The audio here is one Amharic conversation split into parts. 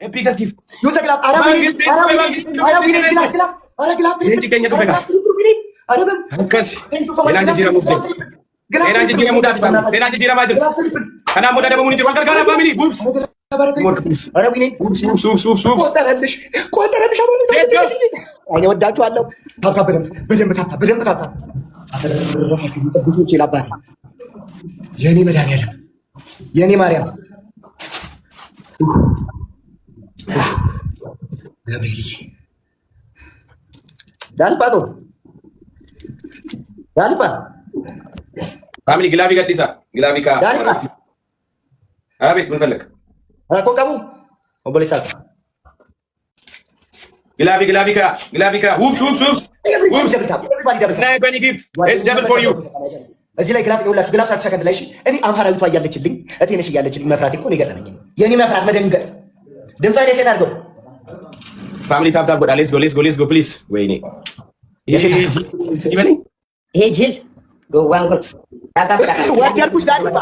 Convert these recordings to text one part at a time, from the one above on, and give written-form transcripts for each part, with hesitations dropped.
Epicas gift. Yusa glove. Ara winning. Glove. Ara glove. Ara bam. Hankas. Thank you so much. Eran jira mudde. Eran jira muda family. Eran jira majid. Kana muda demo muniti walkar kana family. Boobs. Work please. Ara winning. Soup. ቆጠረልሽ አይኔ ወዳችኋለሁ። ታታ በደንብ ታታ አተረፈራችሁ ተብሶች ይላባል የኔ መድኃኒዓለም የኔ ማርያም ገብርኤል ዳልፓቶ ዳልፓ family ግላቢ ገዲሳ ግላቢ ካ ዳልፓ አቤት ምን ፈለክ አቆቀሙ ኦቦሌሳ ግላቢ ካ ውብስ ስናይፐር ጊፍት ኢትስ ደብል ፎር ዩ እዚህ ላይ ግላፍ ይኸውላችሁ ግላፍ ሳትሰከንድ ላይ እሺ እኔ አምሃራዊቷ እያለችልኝ እቴነሽ እያለችልኝ መፍራት እኮ ነው የገረመኝ የኔ መፍራት መደንገጥ ድምጻ ላይ ሴት አድርገው ፋሚሊ ታፕ ጎዳ ሌትስ ጎ ፕሊዝ ወይኔ ይሄ ጅል ጎዋንጎ ታፕ ወዲያልኩሽ ዳልባ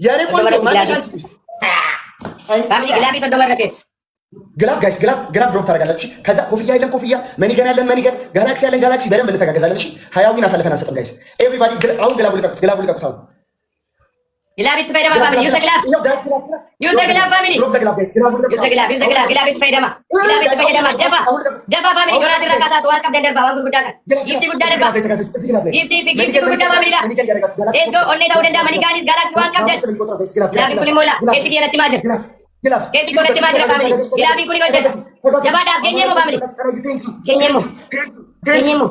የኔ ቆንጆ ማለሻል ፋሚሊ ግላቢ ተደመረከስ ግላፍ ጋይስ ግላፍ ድሮፕ ታደርጋላችሁ። ከዛ ኮፍያ ያለን ኮፍያ መኒገን ያለን መኒገን ጋላክሲ ያለን ጋላክሲ በደንብ እንተጋገዛለን። እሺ ሀያዊን አሳልፈን አንሰጥም ጋይስ። ኤቭሪባዲ አሁን ግላፉ ልቀቁት አሁን ግላብ ትፈይደማ ፋሚሊ ዩዘ ግላብ ፋሚሊ ግላብ ትፈይደማ ደባ ፋሚሊ ዶራት ረካሳት ዋልቀብ ደንደርባ ዋንጉር ጉዳካ ጊፍቲ ጉዳ ደርባ ጊፍቲ ጉዳ ፋሚሊ ሌትስ ጎ ኦኔ ዳውደንዳ መኒጋኒስ ጋላክሲ ዋንቀብ ደር ግላብ ኩሊ ሞላ ኬሲ ጌነቲ ማጀር ኬሲ ጎነቲ ማጀር ፋሚሊ ግላብ ኩሊ ወጀደ ጀባዳስ ገኘሞ ፋሚሊ ገኘሞ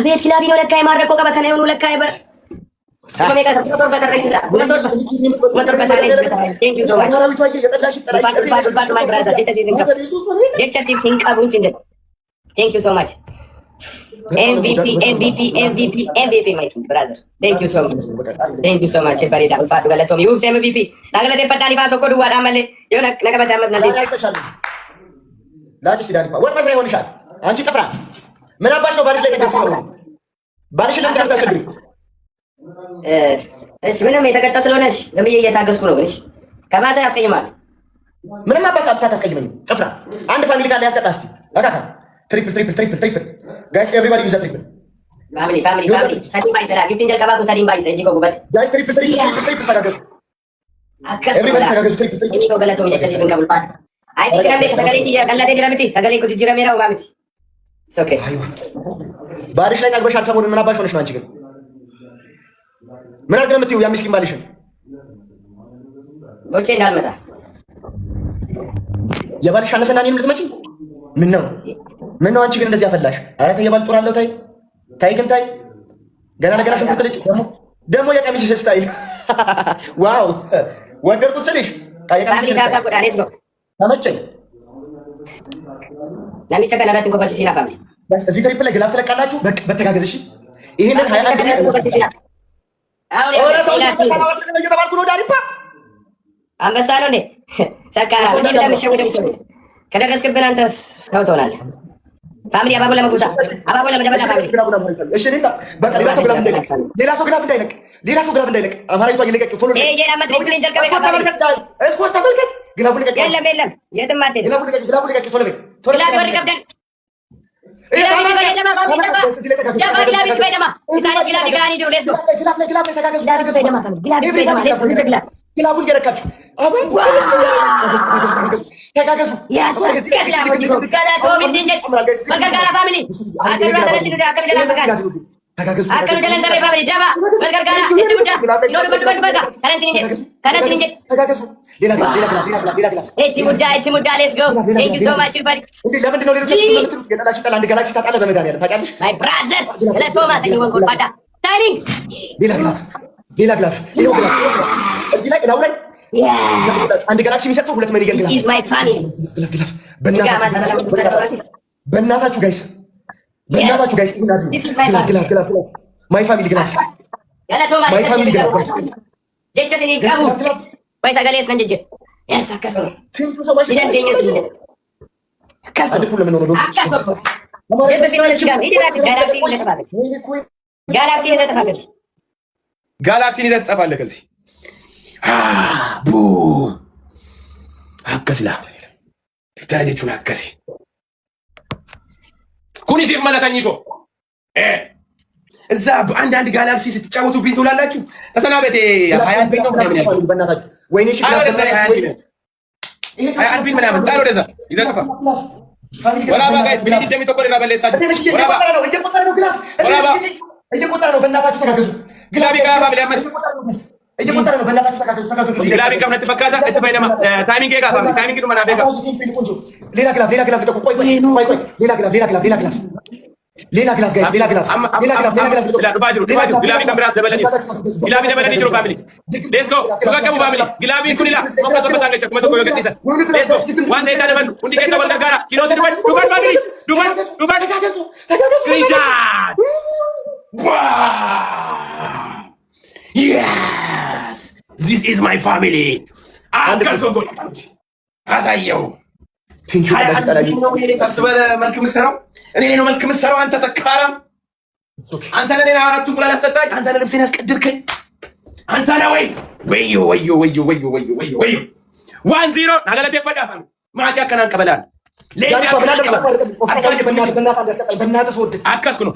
አቤት ግላብ ነው ለካ የማረቆ ቀበከነ የሆኑ ለካ ይበር Thank you so much. Thank you so much. MVP, my king, brother. Thank you so much. Farida, Fatu Galatomi, you MVP. Nagala de Fatani Fato Kodu, Amale, you're not Nagabatamas. Largest Danipa. What was I on shot? Anchita Menabash of Barish and Barish. እሺ ምንም የተቀጣ ስለሆነሽ ለምን እየታገስኩ ነው ግን እሺ ከማሳ ያስቀይማል ምንም አባታ ታስቀይመኝ ጭፍራ አንድ ፋሚሊ ካለ ያስቀጣ እስቲ አካካ ትሪፕል ጋይስ ኤቨሪባዲ ዩዝ ትሪፕል ፋሚሊ ሳዲም ባይ ሰላ ጊፍት እንጀል ከባኩ ሳዲም ባይ ሰጂ ጎጉበት ጋይስ ትሪፕል ታጋገ አከስ ኤቨሪባዲ ታጋገ ትሪፕል እኒ ጎገለቶ ሚጀቸ ሲፍን ከቡል ፓት አይ ቲንክ ነምቤ ሰገሌ ቲያ ቀላደ ጅራምቲ ሰገሌ ኩ ጅራ ሜራው ባምቲ ኦኬ ባሪሽ ላይ አግበሻል ሰሞኑን ምን አባሽ ሆነሽ ነው አንቺ ግን ምን አድርገህ የምትይው ያ ምስኪን ባልሽን ወጪ እንዳልመጣ የባልሽ አነሰና እኔን ልትመጪ ምን ነው አንቺ ግን እንደዚህ አፈላሽ ኧረ ተይ የባል ጦር አለው ታይ ግን ገና ለገና ሽንኩርት ልጅ ደግሞ የቀሚስሽ ስታይል ዋው ወደድኩት ስልሽ የቀሚስሽ ስታይል ተመቸኝ ለሚቸገነራት እንኳን ሲና ፋሚሊ እዚህ ትሪፕል ላይ ግላፍ ትለቃላችሁ በተጋገዝሽ ይሄንን 21 አንበሳ ነው እንዴ ሰካራ ምን እንደምትሸው ከደረስክብን አንተ ስካው ትሆናለህ። ፋሚሊ አባቦላ መጉሳ አባቦላ መደበላ ፋሚሊ እሺ ሌላ በቃ ሌላ ሰው ግላፍ እንዳይለቅ አማራይቷ ይለቀቅ ቶሎ ይሄ የናመ ትሪፕል እንጀል ከበቃ ስፖርት ተመልከት ግላፉ ልቀቅ የለም የትም አትሄድ ግላፉ ልቀቅ ቶሎ ግላፍ ወር ከብደን ግላቡን እየረካችሁ ተጋገዙ Akan jalan dari Pak Daba, bergargara itu udah. Ino depan baga. Kanan sini. Itu mudah, let's go. Thank you so much, Irfan. My brothers, let Thomas ini wong pada. Timing. This is my family. በእናታችሁ ጋይስ ግላፍ ማይ ፋሚሊ ግላፍ ማይ ፋሚሊ ግላፍ ጀቸ ሲኒ ቀቡ ወይ ሰገሌስ መንጀ ያሳከስ ነው ይደን ደኛት ይደን አንድ ፑል ለምን ነው ጋላክሲን ይዘህ ትጠፋለህ ከዚህ ቡ አከስላ ፍታጀቹን አከሲ ኩኒስ ይመለሰኝ እኮ እዛ በአንዳንድ ጋላክሲ ስትጫወቱብኝ ትውላላችሁ። ተሰናበቴ 20 ቢል ነው ምናምን ያለው በእናታችሁ ወይኔ እሺ ሀያ ቢል ምናምን ታዲያ ወደዛ ይዘጠፋ ወራባ ጋይስ ምን እንደሚተቆር እና በለሳችሁ ወራባ እየቆጠረ ነው። በእናታችሁ ተጋገዙ። ግላቢ ጋር ፋሚሊ አመስ እየቆጠረ ነው። በእናታችሁ ተጋገዙ። ግላቢ ከፍነት በካዛ እስፋይ ደማ ታይሚንግ ጋር ፋሚሊ ታይሚንግ ነው ማናበጋ ሌላ ግላፍ ቆይ ሌላ ግላፍ ጋይስ ሌላ ግላፍ ባጅሩ ግላቢ ከምራስ ደበለኒ ግላቢ ደበለኒ ጅሮ ፋሚሊ ሌትስ ጎ ተጋገቡ ፋሚሊ ግላቢ ኩኒላ መቆጣ በሳንገቸ መቶ ኮዮ ገቲሰ ሌትስ ጎ ዋን ዴታ ደበሉ እንዲ ከሰ ወልደር ጋራ ኪሎት ዱባን ፋሚሊ ዱባን ተጋገዙ ግሪሻት yes this is my family አከስኮ አሳየው ሰብስበህ መልክ ምሰራው እኔ ነው መልክ ምሰራው። አንተ ሰካራም አንተ ለኔ አራቱ እንቁላል አስጠጣኝ። አንተ ለልብሴን ያስቀድርከኝ አንተ ነው ወይ ወዮ 1-0 ናገለቴ ፈዳፋም ማቲያ ከናን ቀበላል ለኛ በእናትህ ወድ አከስኩ ነው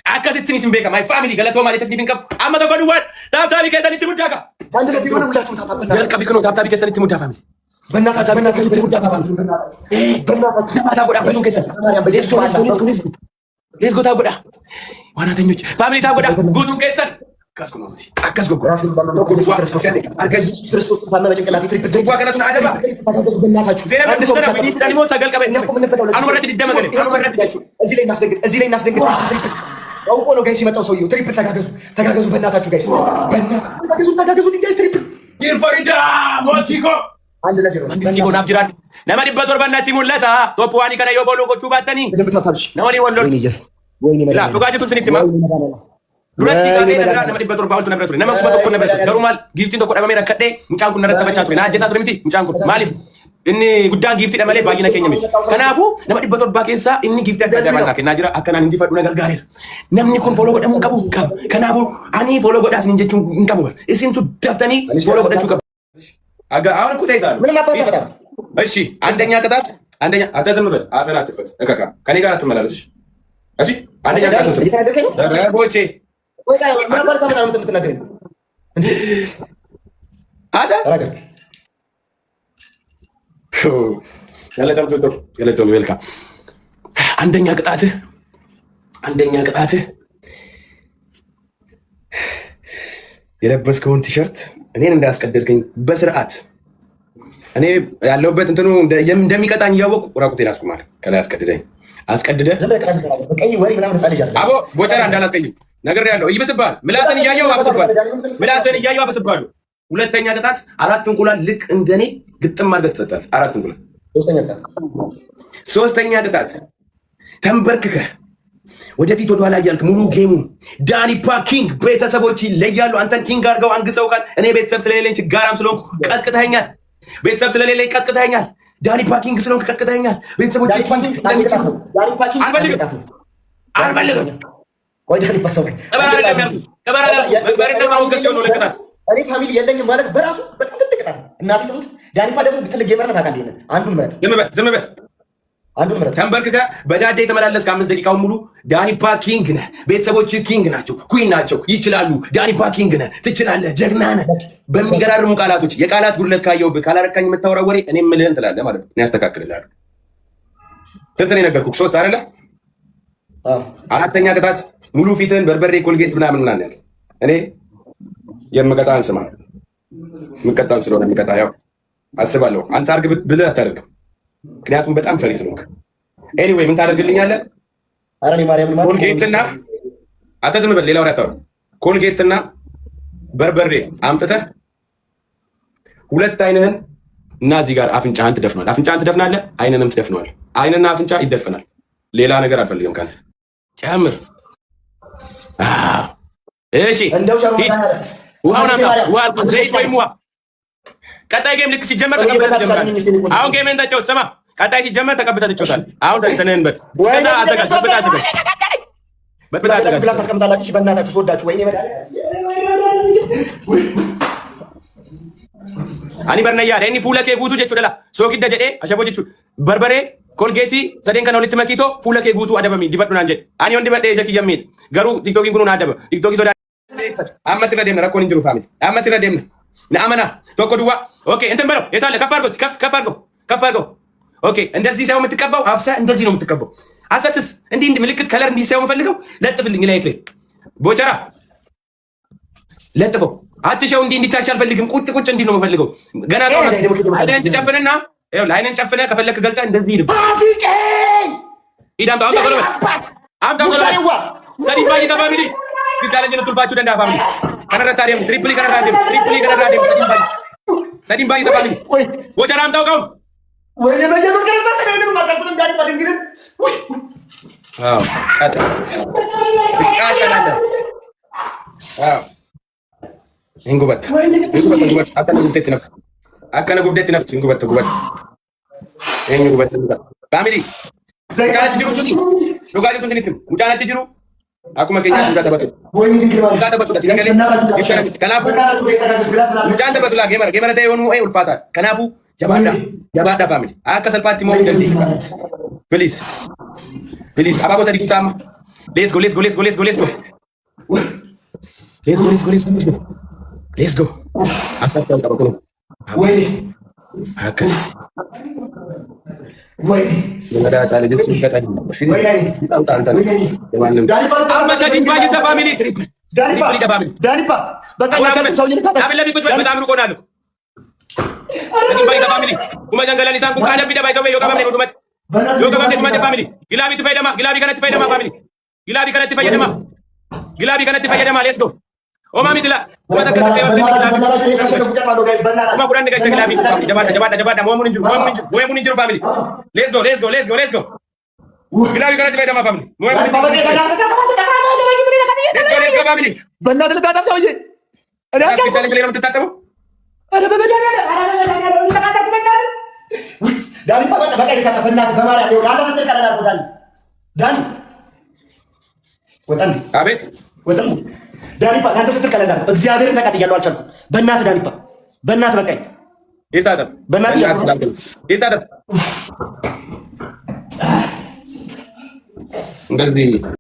አከስትኒ ሲምቤካ ማይ ፋሚሊ ገለቶ ማለት ስሊቪንግ ካፕ አመቶ ጎዱዋል ታብታቢ ከሰኒ ትሙዳካ አንድ ለዚህ ሆነ ሁላችሁም ታታበና ያልቀ ቢከኖ ታብታቢ ከሰኒ ትሙዳ ፋሚሊ በእናታችሁ ትሙዳ ፋሚሊ በእናታችሁ ሌትስ ጎ ታጎዳ ዋናተኞች ፋሚሊ ታጎዳ ጉቱን ከሰን አከስኩ ነው አከስኩ ኢየሱስ ክርስቶስ ታመመ ጭንቅላት ትሪፕል ደጓ ከነቱን አደባ በእናታችሁ አንድ ሰው ዳኒሞ ሰገልቀበ አንወረድ ይደመገለ አንወረድ እዚህ ላይ እናስደንግጥ አውቆ ነው ጋይስ የመጣው ሰውዬው። ትሪፕል ተጋገዙ በእናታችሁ ጋይስ ተጋገዙ ጋይስ ትሪፕል ይፈሪዳ ሞቲኮ 1-0 መንግስቲ ጎናፍ ጅራን ነማዲ በቶር በእናቲ ሙለታ ቶፕ ዋኒ ከነ የቦሎ ቆቹ ባተኒ ነማዲ ወሎ ወይኔ መዳ ዱጋጅቱን ስኒትማ ዱረቲ ጋዜ ነራ ነማዲ በቶር ባውልቱ ነብረቱ ነማኩ በቶር ነብረቱ ደሩማል ጊፍቲን ተቆዳ በሜራ ከደ ምጫንኩ ነረተበቻቱ ና አጀሳቱ ለምቲ ምጫንኩ ማሊፍ እኒ ጉዳን ጊፍቲ ደመለ ባይና ከኘም ከናፉ ነማዲ በቶር ባኬሳ እኒ ጊፍቲ አከዳማና ከናጅራ አከናን እንጂ ፈዱ ነገር ጋር ነምኒ ኮን ፎሎ ጎደሙ ቀቡ ከናፉ አኒ ፎሎ ጎዳስ እንጀቹ እንቀቡ እሲንቱ ደፍተኒ ፎሎ ጎደቹ አሁን እኮ ተይዛለሁ። እሺ አንደኛ ቅጣት አትዝም በል አፈን አትፈት እከካ ከኔ ጋር አትመላለስሽ። እሺ አንደኛ ቅጣት ነው ረቦቼ አንደኛ ቅጣትህ የለበስከውን ቲሸርት እኔን እንዳያስቀደድከኝ በስርዓት እኔ ያለሁበት እንትኑ እንደሚቀጣኝ እያወቅሁ ራቁቴን አስቁማል። ከላይ አስቀድደህ አቦ ቦጨራ እንዳላስቀይም ነግሬሃለሁ። ይብስብሃል። ምላስን እያየሁ አበስብሃለሁ። ሁለተኛ ቅጣት 4 እንቁላል ልክ እንደኔ ግጥም አድርገህ ትጠጣለህ። 4 እንቁላል። ሶስተኛ ቅጣት ተንበርክከህ ወደፊት ወደኋላ እያልክ ሙሉ ጌሙ ዳኒፓ ኪንግ ቤተሰቦች ይለያሉ። አንተን ኪንግ አድርገው አንግሰው ካል እኔ ቤተሰብ ስለሌለኝ ችጋራም ስለሆንኩ ቀጥቅተኸኛል። ቤተሰብ ስለሌለኝ ቀጥቅተኸኛል። ዳኒፓ ኪንግ ስለሆንክ ቀጥቅተኸኛል። ቤተሰቦች አልፈልግም። እኔ ፋሚሊ የለኝም ማለት በራሱ በጣም ትልቅ ቅጣት። እናቴ ትሙት ዳኒፓ ደግሞ ትልቅ ጌመር ነው ታውቃለህ። አንዱን ምረጥ ተንበርክከህ በዳዴ የተመላለስክ 5 ደቂቃውን ሙሉ ዳኒፓ ኪንግ ነህ፣ ቤተሰቦች ኪንግ ናቸው፣ ኩዊን ናቸው፣ ይችላሉ። ዳኒፓ ኪንግ ነህ፣ ትችላለህ፣ ጀግና ነህ። በሚገራርሙ ቃላቶች የቃላት ጉድለት ካየሁብህ ካላረካኝ የምታወራው ወሬ እኔ የምልህን ትላለህ ማለት ነው። እኔ ያስተካክልልሃለሁ። ስንት ነው የነገርኩህ? 3 አይደለ? አራተኛ ቅጣት ሙሉ ፊትህን በርበሬ ኮልጌት ምናምን ያለ እኔ የምቀጣህን ስማ። የምቀጣውን ስለሆነ የምቀጣ ያው አስባለሁ። አንተ አድርግ ብልህ አታደርግም። ምክንያቱም በጣም ፈሪ ስለሆንክ። ኤኒዌይ ምን ታደርግልኛለህ? ኮልጌትና አንተ ዝም በል ሌላ ወሬ አታወራ። ኮልጌትና በርበሬ አምጥተህ ሁለት አይንህን እና እዚህ ጋር አፍንጫህን ትደፍናል። አፍንጫህን ትደፍናለህ፣ አይንንም ትደፍነዋል። አይንና አፍንጫ ይደፈናል። ሌላ ነገር አልፈልግም ካንተ ጨምር። እሺ ውሃውን አምጣ። ውሃ ዘይት ወይም ውሃ። ቀጣይ ጌም ልክ ሲጀመር ተቀብለህ ትጀምራለህ። አሁን ጌምን ተጫወት። ስማ፣ ቀጣይ ሲጀመር ተቀብለህ ትጫወታለህ። አሁን ተነን በል። ከዛ አዘጋጅ። በጥብጣት ታስቀምጣላችሁ። በእናታችሁ ስወዳችሁ ወይኔ Ani barna yaada inni fuula kee guutuu jechuudha la. Sookidda jedhee ashaboo jechuudha. Barbaree kolgeetii sadeen kana walitti makiitoo fuula kee guutuu adabamii dibadhu naan jedhe. Ani on dibadhee ija kiyya miidha. Garuu tiktookiin kun adaba. Tiktookiin sodaa. Amma sirra deemna rakkoon hin jiru faamili. Amma sirra deemna. Na amana tokko duwwaa. Okay እንትን በለው የታለ ከፍ አድርገው ከፍ አድርገው ከፍ አድርገው። ኦኬ እንደዚህ ሳይሆን የምትቀባው አፍሳ እንደዚህ ነው የምትቀባው። አሰስስ እንዲህ ምልክት ከለር እንዲህ ሳይሆን ፈልገው ለጥፍልኝ ላይ ክሌ ቦቸራ ለጥፈው አትሸው እንዲህ እንዲታች አልፈልግም። ቁጭ ቁጭ እንዲህ ነው የምፈልገው። ገና ነው አይደን ተጨፍነና ይኸው ላይነን ጨፍነ ከፈለክ ገልጣ እንደዚህ ይልብ አፍቄ ኢዳም ታውቃ በለው አምጣው በለው ከዲባ ይተፋሚሊ ቢታለኝ ነው ቱልፋችሁ ደንዳ ፋሚሊ ከነረታሪም ትሪፕሊ ከነራዲም ከዲባ ይተፋሚሊ ቦቸራ አምጣው ቀው ወይ ለበጀት ከረጣ ተበይነ ማቀጥም ጋር ባድንግር አዎ አጣ አጣላለ አዎ እንጉበት አከነ ጉብደት ነፍስ እንጉበት ፋሚሊ ዘጋት ጅሩ ዱጋት ትንትም ሙጫናት ጅሩ አኩማ ከኛ ዱጋት ተበጡ ወይ ዱጋት ተበጡ ትገለ ይሽራፍ ከናፉ ሙጫን ተበጡ ላ ጌመረ ተይሆኑ አይ ኡልፋታ ከናፉ ጀባዳ ፋሚሊ አከ ሰልፋቲ ሞ እንደዚህ ፕሊዝ አባቦ ሰዲቁታም ሌትስ ጎ Let's go. Wait. Wait. Ada tali dia sudah tadi. Tahu. Apa saja bagi sa family trip. Dari Pak. Bakal saudara kata. Kami lebih kuat betul amru konalu. Jadi bagi sa family. Kuma janggalan isang kung kada pida bagi sa yoga family kumat. Yoga family family. Gilabi tu faida ma. Gilabi kana tu faida ma family. Gilabi kana tu faida ma. Let's go. Oh mami tila. Kuma tak kata Kuma kurang dekat sekali lagi. Jabat. Mau munjur family. Let's go. Gilabi kana tu faida ma family. Let's go family. Benar tu kata saja. Ada apa? Kita lagi dalam tetap. Ada benar. Kata benar. Dari Pak pakai kata benar gambar dia. Ada setel kata dan. Dan. Kuatan. Habis. Kuatan. Dari Pak nanti setel kata dan. እግዚአብሔርን ተቀጥያለሁ አልቻልኩም። በእናትህ ዳኒ Pak. በእናትህ በቃኝ። ይታጠብ። በእናትህ ይታጠብ። እንደዚህ